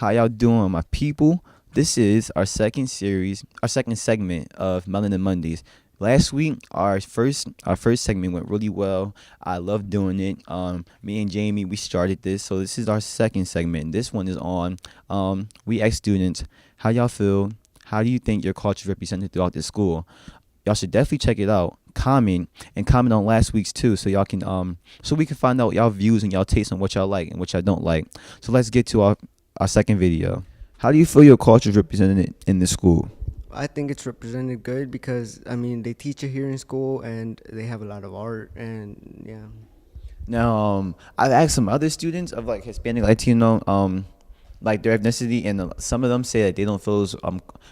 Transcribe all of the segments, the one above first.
How y'all doing, my people? This is our second segment of Melanin Mondays. Last week, our first segment went really well. I love doing it. Me and Jamie, we started this, so this is our second segment. This one is on. We ask students, how y'all feel? How do you think your culture is represented throughout the school? Y'all should definitely check it out. Comment on last week's too, so y'all can so we can find out y'all views and y'all taste on what y'all like and what y'all don't like. So let's get to our second video. How do you feel your culture is represented in the school? I think it's represented good because they teach it here in school and they have a lot of art and yeah. Now, I've asked some other students of like Hispanic, Latino, like their ethnicity, and some of them say that they don't feel as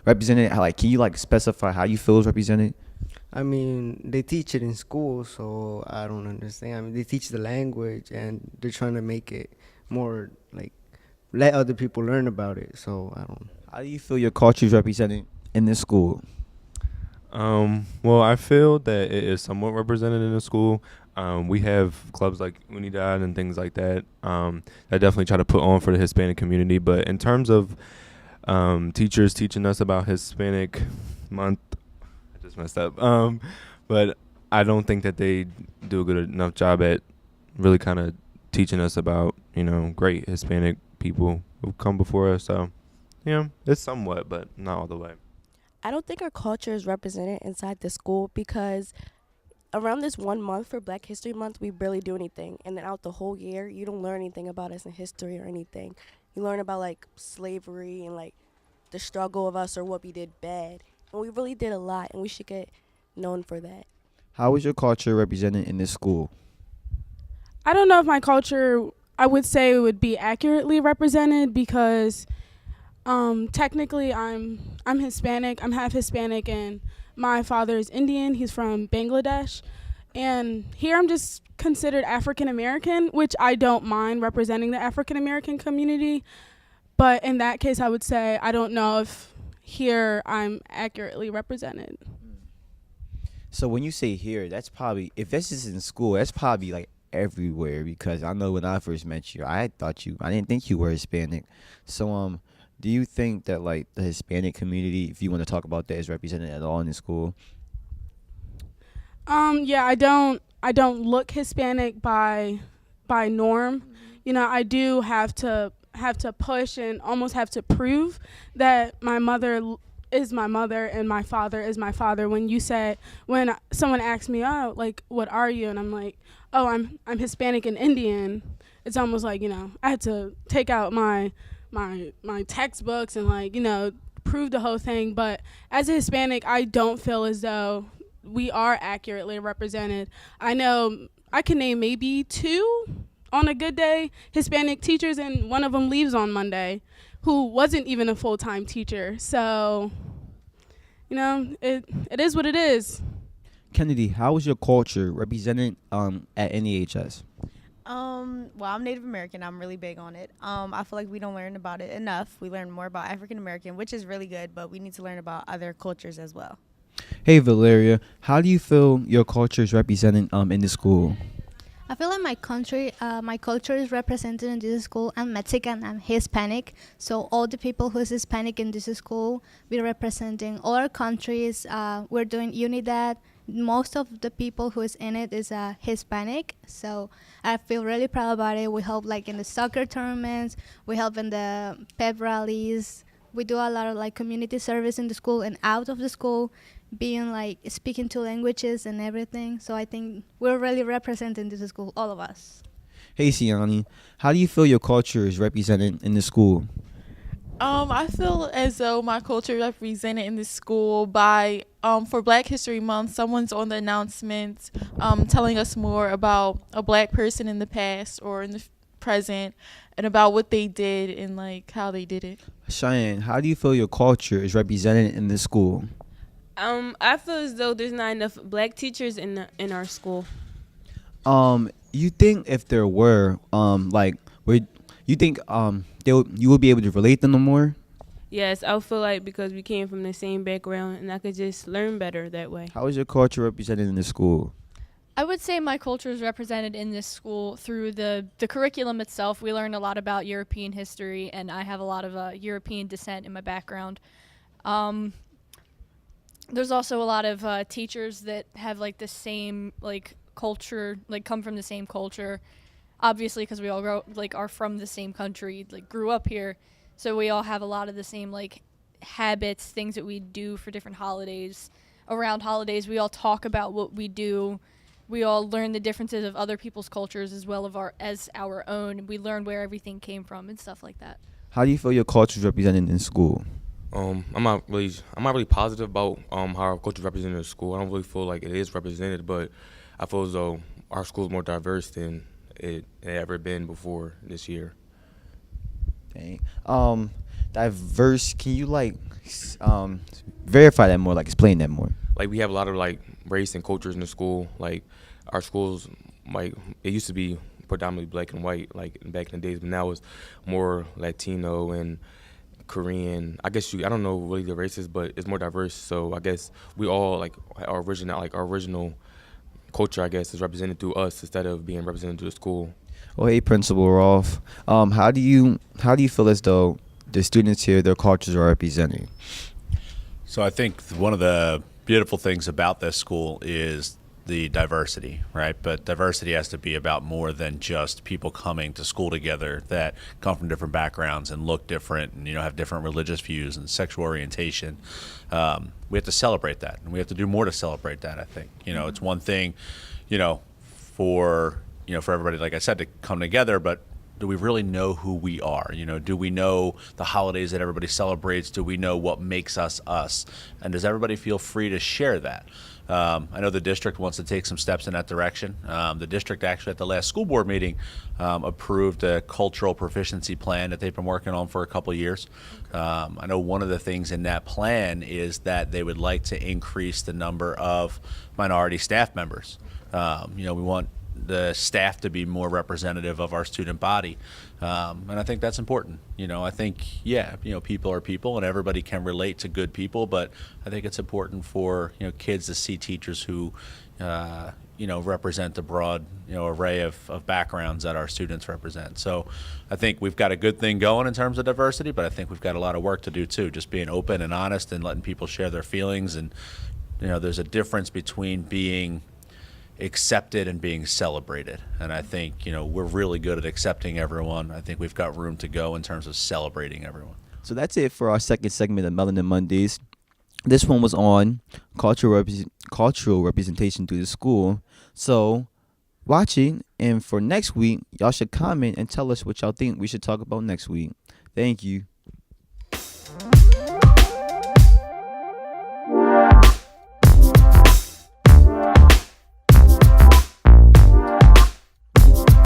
represented. How, like, can you like specify how you feel is represented? They teach it in school, so I don't understand. They teach the language and they're trying to make it more like let other people learn about it. So I don't. How do you feel your culture is represented in this school? Well, I feel that it is somewhat represented in the school. We have clubs like Unidad and things like that. That definitely try to put on for the Hispanic community. But in terms of teachers teaching us about Hispanic Month, I just messed up. But I don't think that they do a good enough job at really kind of teaching us about great Hispanic people who've come before us. So it's somewhat, but not all the way. I don't think our culture is represented inside the school because around this 1 month for Black History Month, we barely do anything. And then out the whole year, you don't learn anything about us in history or anything. You learn about, like, slavery and, like, the struggle of us or what we did bad. And we really did a lot, and we should get known for that. How is your culture represented in this school? I don't know if my culture, I would say it would be accurately represented because technically I'm Hispanic. I'm half Hispanic, and my father is Indian. He's from Bangladesh. And here I'm just considered African American, which I don't mind representing the African American community. But in that case, I would say I don't know if here I'm accurately represented. So when you say here, that's probably, if this is in school, that's probably like everywhere, because I know when I first met you, I didn't think you were Hispanic. So do you think that like the Hispanic community, if you want to talk about that, is represented at all in the school? Yeah, I don't look Hispanic by norm. I do have to push and almost have to prove that my mother is my mother and my father is my father. When someone asks me, "Oh, like, what are you?" and I'm like, "Oh, I'm Hispanic and Indian," it's almost like, I had to take out my textbooks and prove the whole thing. But as a Hispanic, I don't feel as though we are accurately represented. I know I can name maybe 2 on a good day Hispanic teachers, and one of them leaves on Monday who wasn't even a full-time teacher. So it is what it is. Kennedy, how is your culture represented at NAHS? Well, I'm Native American. I'm really big on it. I feel like we don't learn about it enough. We learn more about African American, which is really good, but we need to learn about other cultures as well. Hey Valeria, how do you feel your culture is represented in the school? I feel like my culture is represented in this school. I'm Mexican, I'm Hispanic. So all the people who's Hispanic in this school, we're representing all our countries. We're doing Unidad. Most of the people who is in it is Hispanic. So I feel really proud about it. We help like in the soccer tournaments. We help in the pep rallies. We do a lot of like community service in the school and out of the school, being like speaking 2 languages and everything. So I think we're really representing this school, all of us. Hey Siani, how do you feel your culture is represented in the school? I feel as though my culture is represented in the school by for Black History Month, someone's on the announcements telling us more about a Black person in the past or in the present and about what they did and like how they did it. Cheyenne, how do you feel your culture is represented in the school? I feel as though there's not enough Black teachers in our school. You think if there were, you think you would be able to relate them more? Yes, I feel like because we came from the same background and I could just learn better that way. How is your culture represented in the school? I would say my culture is represented in this school through the curriculum itself. We learn a lot about European history, and I have a lot of European descent in my background. There's also a lot of teachers that have like the same like culture, like come from the same culture. Obviously, because we all are from the same country, like grew up here, so we all have a lot of the same like habits, things that we do for different holidays. Around holidays, we all talk about what we do. We all learn the differences of other people's cultures as well as our own. We learn where everything came from and stuff like that. How do you feel your culture is represented in school? I'm not really positive about how our culture is represented in school. I don't really feel like it is represented, but I feel as though our school is more diverse than it had ever been before this year. Dang. Diverse. Can you verify that more? Like explain that more. Like we have a lot of like race and cultures in the school. Like our schools, like it used to be predominantly black and white, like back in the days, but now it's more Latino and Korean. I don't know really the races, but it's more diverse. So I guess we all like our original culture, I guess, is represented through us instead of being represented through the school. Well, hey, Principal Rolf. How do you feel as though the students here, their cultures are represented? So I think one of the beautiful things about this school is the diversity, right? But diversity has to be about more than just people coming to school together that come from different backgrounds and look different and, have different religious views and sexual orientation. We have to celebrate that, and we have to do more to celebrate that, I think. It's one thing, for everybody, like I said, to come together, but do we really know who we are? Do we know the holidays that everybody celebrates? Do we know what makes us us? And does everybody feel free to share that? I know the district wants to take some steps in that direction. The district actually at the last school board meeting approved a cultural proficiency plan that they've been working on for a couple of years. I know one of the things in that plan is that they would like to increase the number of minority staff members. We want the staff to be more representative of our student body. And I think that's important. I think, people are people and everybody can relate to good people, but I think it's important for, kids to see teachers who, represent the broad, array of backgrounds that our students represent. So I think we've got a good thing going in terms of diversity, but I think we've got a lot of work to do too, just being open and honest and letting people share their feelings. And, there's a difference between being accepted and being celebrated, and I think we're really good at accepting everyone. I think we've got room to go in terms of celebrating everyone. So that's it for our second segment of Melanin Mondays. This one was on cultural representation through the school. So watching, and for next week, y'all should comment and tell us what y'all think we should talk about next week. Thank you.